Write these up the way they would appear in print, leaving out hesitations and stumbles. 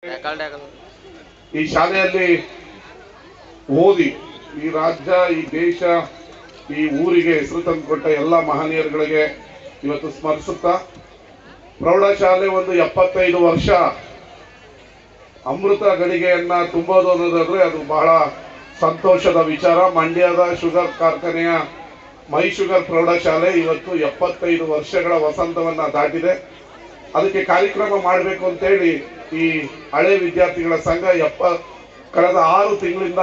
ಈ ಶಾಲೆಯಲ್ಲಿ ಓದಿ ಈ ರಾಜ್ಯ, ಈ ದೇಶ, ಈ ಊರಿಗೆ ಹೆಸರು ತಂದುಕೊಟ್ಟ ಎಲ್ಲ ಮಹನೀಯರುಗಳಿಗೆ ಇವತ್ತು ಸ್ಮರಿಸುತ್ತಾ, ಪ್ರೌಢಶಾಲೆ ಒಂದು 75 ವರ್ಷ ಅಮೃತ ಗಳಿಗೆಯನ್ನ ತುಂಬೋದು ಅನ್ನೋದಾದ್ರೆ ಅದು ಬಹಳ ಸಂತೋಷದ ವಿಚಾರ. ಮಂಡ್ಯದ ಶುಗರ್ ಕಾರ್ಖಾನೆಯ ಮೈ ಶುಗರ್ ಪ್ರೌಢಶಾಲೆ ಇವತ್ತು 75 ವರ್ಷಗಳ ವಸಂತವನ್ನ ದಾಟಿದೆ. ಅದಕ್ಕೆ ಕಾರ್ಯಕ್ರಮ ಮಾಡಬೇಕು ಅಂತೇಳಿ ಈ ಹಳೆ ವಿದ್ಯಾರ್ಥಿಗಳ ಸಂಘ ಕಳೆದ 6 ತಿಂಗಳಿಂದ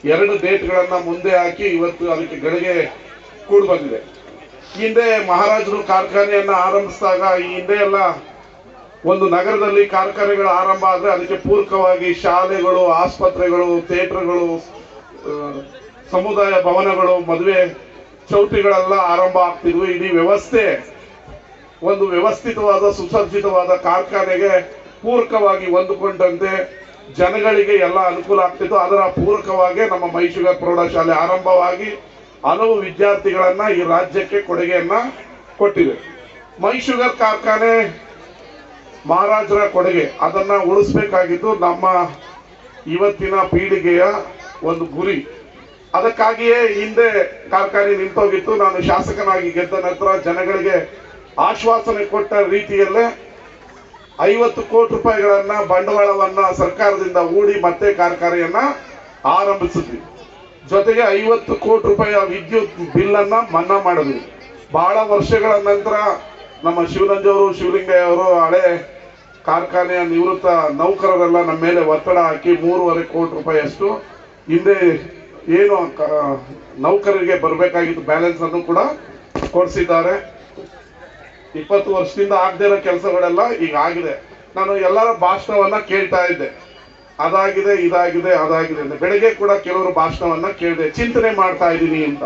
2 ಡೇಟ್ಗಳನ್ನ ಮುಂದೆ ಹಾಕಿ ಇವತ್ತು ಅದಕ್ಕೆ ಗಳಿಗೆ ಕೂಡಿ ಬಂದಿದೆ. ಹಿಂದೆ ಮಹಾರಾಜರು ಕಾರ್ಖಾನೆಯನ್ನ ಆರಂಭಿಸಿದಾಗ ಈ ಹಿಂದೆ ಎಲ್ಲ ಒಂದು ನಗರದಲ್ಲಿ ಕಾರ್ಖಾನೆಗಳ ಆರಂಭ ಆದ್ರೆ ಅದಕ್ಕೆ ಪೂರಕವಾಗಿ ಶಾಲೆಗಳು, ಆಸ್ಪತ್ರೆಗಳು, ಥಿಯೇಟರ್ಗಳು, ಸಮುದಾಯ ಭವನಗಳು, ಮದುವೆ ಚೌಟ್ರಿಗಳೆಲ್ಲ ಆರಂಭ ಆಗ್ತಿದ್ವು. ಇಡೀ ವ್ಯವಸ್ಥೆ ಒಂದು ವ್ಯವಸ್ಥಿತವಾದ ಸುಸಜ್ಜಿತವಾದ ಕಾರ್ಖಾನೆಗೆ ಪೂರಕವಾಗಿ ಹೊಂದಿಕೊಂಡಂತೆ ಜನಗಳಿಗೆ ಎಲ್ಲ ಅನುಕೂಲ ಆಗ್ತಿತ್ತು. ಅದರ ಪೂರಕವಾಗಿ ನಮ್ಮ ಮೈ ಶುಗರ್ ಪ್ರೌಢಶಾಲೆ ಆರಂಭವಾಗಿ ಹಲವು ವಿದ್ಯಾರ್ಥಿಗಳನ್ನ ಈ ರಾಜ್ಯಕ್ಕೆ ಕೊಡುಗೆಯನ್ನ ಕೊಟ್ಟಿದೆ. ಮೈ ಶುಗರ್ ಕಾರ್ಖಾನೆ ಮಹಾರಾಜರ ಕೊಡುಗೆ, ಅದನ್ನ ಉಳಿಸ್ಬೇಕಾಗಿದ್ದು ನಮ್ಮ ಇವತ್ತಿನ ಪೀಳಿಗೆಯ ಒಂದು ಗುರಿ. ಅದಕ್ಕಾಗಿಯೇ ಹಿಂದೆ ಕಾರ್ಖಾನೆ ನಿಂತೋಗಿತ್ತು. ನಾನು ಶಾಸಕನಾಗಿ ಗೆದ್ದ ನಂತರ ಜನಗಳಿಗೆ ಆಶ್ವಾಸನೆ ಕೊಟ್ಟ ರೀತಿಯಲ್ಲೇ 50 ಕೋಟಿ ರೂಪಾಯಿಗಳನ್ನ ಬಂಡವಾಳವನ್ನ ಸರ್ಕಾರದಿಂದ ಹೂಡಿ ಮತ್ತೆ ಕಾರ್ಖಾನೆಯನ್ನ ಆರಂಭಿಸಿದ್ವಿ. ಜೊತೆಗೆ 50 ಕೋಟಿ ರೂಪಾಯಿಯ ವಿದ್ಯುತ್ ಬಿಲ್ ಅನ್ನ ಮನ್ನಾ ಮಾಡಿದ್ವಿ. ಬಹಳ ವರ್ಷಗಳ ನಂತರ ನಮ್ಮ ಶಿವಲಿಂಗಯ್ಯ ಅವರು ಹಳೆ ಕಾರ್ಖಾನೆಯ ನಿವೃತ್ತ ನೌಕರರೆಲ್ಲ ನಮ್ಮ ಮೇಲೆ ಒತ್ತಡ ಹಾಕಿ 3.5 ಕೋಟಿ ರೂಪಾಯಿ ಅಷ್ಟು ಹಿಂದೆ ಏನು ನೌಕರರಿಗೆ ಬರಬೇಕಾಗಿತ್ತು ಬ್ಯಾಲೆನ್ಸ್ ಅನ್ನು ಕೂಡ ಕೊಡಿಸಿದ್ದಾರೆ. 20 ವರ್ಷದಿಂದ ಆಗದೇ ಇರೋ ಕೆಲಸಗಳೆಲ್ಲ ಈಗ ಆಗಿದೆ. ನಾನು ಎಲ್ಲರ ಭಾಷಣವನ್ನ ಕೇಳ್ತಾ ಇದ್ದೆ, ಅದಾಗಿದೆ, ಇದಾಗಿದೆ, ಅದಾಗಿದೆ ಅಂತ. ಬೆಳಗ್ಗೆ ಕೂಡ ಕೆಲವರು ಭಾಷಣವನ್ನ ಕೇಳಿದೆ, ಚಿಂತನೆ ಮಾಡ್ತಾ ಇದ್ದೀನಿ ಅಂತ.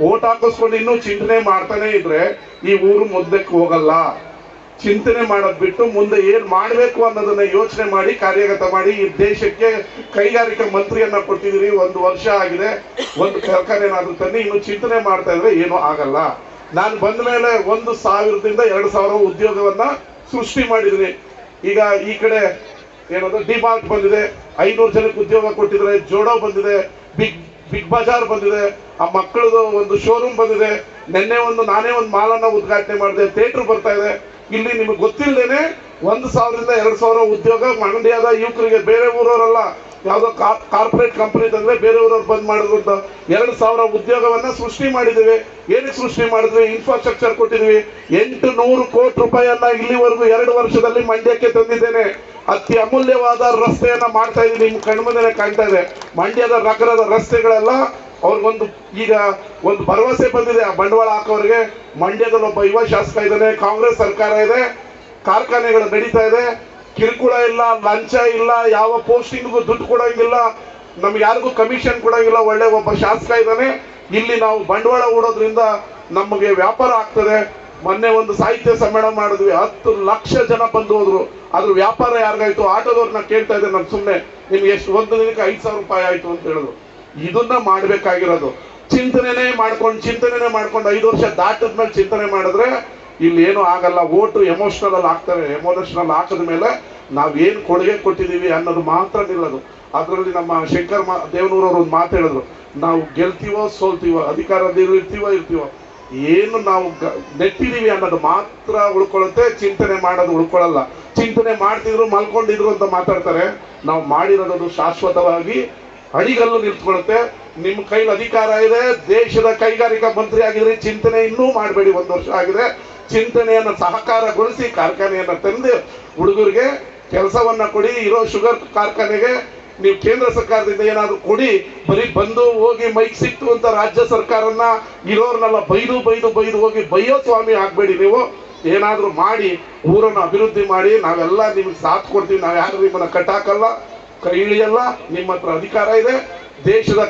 ಓಟ್ ಹಾಕಿಸ್ಕೊಂಡು ಇನ್ನೂ ಚಿಂತನೆ ಮಾಡ್ತಾನೆ ಇದ್ರೆ ಈ ಊರು ಮುದ್ದಕ್ಕೆ ಹೋಗಲ್ಲ. ಚಿಂತನೆ ಮಾಡೋದ್ ಬಿಟ್ಟು ಮುಂದೆ ಏನ್ ಮಾಡ್ಬೇಕು ಅನ್ನೋದನ್ನ ಯೋಚನೆ ಮಾಡಿ ಕಾರ್ಯಗತ ಮಾಡಿ. ಈ ದೇಶಕ್ಕೆ ಕೈಗಾರಿಕಾ ಮಂತ್ರಿಯನ್ನ ಕೊಟ್ಟಿದ್ದೀರಿ, 1 ವರ್ಷ ಆಗಿದೆ, ಒಂದು ಕಾರ್ಖಾನೆನಾದ್ರೂ ತನ್ನಿ. ಇನ್ನು ಚಿಂತನೆ ಮಾಡ್ತಾ ಇದ್ರೆ ಏನೂ ಆಗಲ್ಲ. ನಾನು ಬಂದ ಮೇಲೆ 1,000ದಿಂದ 2,000 ಉದ್ಯೋಗವನ್ನ ಸೃಷ್ಟಿ ಮಾಡಿದ್ದೀನಿ. ಈಗ ಈ ಕಡೆ ಏನದು ಡಿಮಾರ್ಟ್ ಬಂದಿದೆ, 500 ಜನಕ್ಕೆ ಉದ್ಯೋಗ ಕೊಟ್ಟಿದ್ರೆ. ಜೋಡೋ ಬಂದಿದೆ, ಬಿಗ್ ಬಜಾರ್ ಬಂದಿದೆ, ಆ ಮಕ್ಕಳದು ಒಂದು ಶೋರೂಮ್ ಬಂದಿದೆ. ನಾನೇ ಒಂದು ಮಾಲನ್ನ ಉದ್ಘಾಟನೆ ಮಾಡಿದೆ. ಥಿಯೇಟರ್ ಬರ್ತಾ ಇದೆ. ಇಲ್ಲಿ ನಿಮಗೆ ಗೊತ್ತಿಲ್ಲದೇನೆ 1,000ರಿಂದ 2,000 ಉದ್ಯೋಗ ಮಂಡ್ಯದ ಯುವಕರಿಗೆ. ಬೇರೆ ಊರವರೆಲ್ಲ ಯಾವುದೋ ಕಾರ್ಪೊರೇಟ್ ಕಂಪನಿ ತಂದ್ರೆ ಬೇರೆ ಊರವ್ರು ಬಂದ್ ಮಾಡಿದ್ರು ಅಂತ 2,000 ಉದ್ಯೋಗವನ್ನ ಸೃಷ್ಟಿ ಮಾಡಿದ್ದೀವಿ. ಏನಕ್ಕೆ ಸೃಷ್ಟಿ ಮಾಡಿದ್ವಿ? ಇನ್ಫ್ರಾಸ್ಟ್ರಕ್ಚರ್ ಕೊಟ್ಟಿದ್ವಿ. 800 ಕೋಟಿ ರೂಪಾಯಿಯನ್ನ ಇಲ್ಲಿವರೆಗೂ 2 ವರ್ಷದಲ್ಲಿ ಮಂಡ್ಯಕ್ಕೆ ತಂದಿದ್ದೇನೆ. ಅತಿ ಅಮೂಲ್ಯವಾದ ರಸ್ತೆಯನ್ನ ಮಾಡ್ತಾ ಇದ್ದೀನಿ. ನಿಮ್ ಕಣ್ಮುಂದೆನೆ ಕಾಣ್ತಾ ಇದೆ. ಮಂಡ್ಯದ ನಗರದ ರಸ್ತೆಗಳೆಲ್ಲ ಅವ್ರಿಗೊಂದು ಈಗ ಒಂದು ಭರವಸೆ ಬಂದಿದೆ. ಆ ಬಂಡವಾಳ ಹಾಕೋರಿಗೆ ಮಂಡ್ಯದಲ್ಲಿ ಒಬ್ಬ ಯುವ ಶಾಸಕ ಇದ್ದಾನೆ, ಕಾಂಗ್ರೆಸ್ ಸರ್ಕಾರ ಇದೆ, ಕಾರ್ಖಾನೆಗಳು ನಡೀತಾ ಇದೆ, ಕಿರುಕುಳ ಇಲ್ಲ, ಲಂಚ ಇಲ್ಲ, ಯಾವ ಪೋಸ್ಟಿಂಗ್ಗೂ ದುಡ್ಡು ಕೊಡಂಗಿಲ್ಲ, ನಮ್ಗೆ ಯಾರಿಗೂ ಕಮಿಷನ್ ಕೊಡಂಗಿಲ್ಲ. ಒಳ್ಳೆ ಒಬ್ಬ ಶಾಸಕ ಇದ್ದಾನೆ. ಇಲ್ಲಿ ನಾವು ಬಂಡವಾಳ ಹೂಡೋದ್ರಿಂದ ನಮಗೆ ವ್ಯಾಪಾರ ಆಗ್ತದೆ. ಮೊನ್ನೆ ಒಂದು ಸಾಹಿತ್ಯ ಸಮ್ಮೇಳನ ಮಾಡಿದ್ವಿ, 10 ಲಕ್ಷ ಜನ ಬಂದು ಹೋದ್ರು. ಅದ್ರ ವ್ಯಾಪಾರ ಯಾರಿಗಾಯ್ತು? ಆಟೋದವ್ರನ್ನ ಕೇಳ್ತಾ ಇದ್ದೆ ನಾನು ಸುಮ್ಮನೆ, ನಿಮ್ಗೆ ಎಷ್ಟು ಒಂದು ದಿನಕ್ಕೆ 5,000 ರೂಪಾಯಿ ಆಯ್ತು ಅಂತ ಹೇಳಿದ್ರು. ಇದನ್ನ ಮಾಡ್ಬೇಕಾಗಿರೋದು ಚಿಂತನೆ ಮಾಡ್ಕೊಂಡು 5 ವರ್ಷ ದಾಟದ್ಮೇಲೆ ಚಿಂತನೆ ಮಾಡಿದ್ರೆ ಇಲ್ಲಿ ಏನು ಆಗಲ್ಲ. ಓಟು ಎಮೋಷನಲ್ ಆಗ್ತಾರೆ. ಎಮೋಷನಲ್ ಹಾಕದ ಮೇಲೆ ನಾವೇನು ಕೊಡುಗೆ ಕೊಟ್ಟಿದ್ದೀವಿ ಅನ್ನೋದು ಮಾತ್ರ ನಿಲ್ಲದು. ಅದರಲ್ಲಿ ನಮ್ಮ ಶಂಕರ್ ದೇವನೂರವ್ರು ಒಂದು ಮಾತು ಹೇಳಿದ್ರು, ನಾವು ಗೆಲ್ತೀವೋ ಸೋಲ್ತೀವೋ, ಅಧಿಕಾರದಲ್ಲಿ ಇರ್ತೀವೋ, ಏನು ನಾವು ನೆಟ್ಟಿದೀವಿ ಅನ್ನೋದು ಮಾತ್ರ ಉಳ್ಕೊಳ್ಳುತ್ತೆ. ಚಿಂತನೆ ಮಾಡೋದು ಉಳ್ಕೊಳ್ಳಲ್ಲ. ಚಿಂತನೆ ಮಾಡ್ತಿದ್ರು ಮಲ್ಕೊಂಡಿದ್ರು ಅಂತ ಮಾತಾಡ್ತಾರೆ. ನಾವು ಮಾಡಿರೋದು ಶಾಶ್ವತವಾಗಿ ಅಡಿಗಲ್ಲು ನಿಂತ್ಕೊಳ್ಳುತ್ತೆ. ನಿಮ್ಮ ಕೈಲಿ ಅಧಿಕಾರ ಇದೆ, ದೇಶದ ಕೈಗಾರಿಕಾ ಮಂತ್ರಿ ಆಗಿದ್ರೆ ಚಿಂತನೆ ಇನ್ನೂ ಮಾಡಬೇಡಿ. 1 ವರ್ಷ ಆಗಿದೆ. ಚಿಂತನೆಯನ್ನು ಸಹಕಾರಗೊಳಿಸಿ ಕಾರ್ಖಾನೆಯನ್ನ ತಂದು ಹುಡುಗರಿಗೆ ಕೆಲಸವನ್ನ ಕೊಡಿ. ಇರೋ ಶುಗರ್ ಕಾರ್ಖಾನೆಗೆ ನೀವು ಕೇಂದ್ರ ಸರ್ಕಾರದಿಂದ ಏನಾದ್ರು ಕೊಡಿ. ಬರೀ ಬಂದು ಹೋಗಿ ಮೈಕ್ ಸಿಕ್ತು ಅಂತ ರಾಜ್ಯ ಸರ್ಕಾರನ್ನ ಇರೋರ್ನೆಲ್ಲ ಬೈದು ಹೋಗಿ ಬೈಯೋ ಸ್ವಾಮಿ ಆಗ್ಬೇಡಿ. ನೀವು ಏನಾದ್ರೂ ಮಾಡಿ ಊರನ್ನು ಅಭಿವೃದ್ಧಿ ಮಾಡಿ. ನಾವೆಲ್ಲ ನಿಮ್ಗೆ ಸಾಥ್ ಕೊಡ್ತೀವಿ. ನಾವ್ ಯಾರು ನಿಮ್ಮನ್ನ ಕಟ್ಟಾಕಲ್ಲ, ಕೈ ಇಳಿಯಲ್ಲ. ನಿಮ್ಮ ಹತ್ರ ಅಧಿಕಾರ ಇದೆ. ದೇಶದ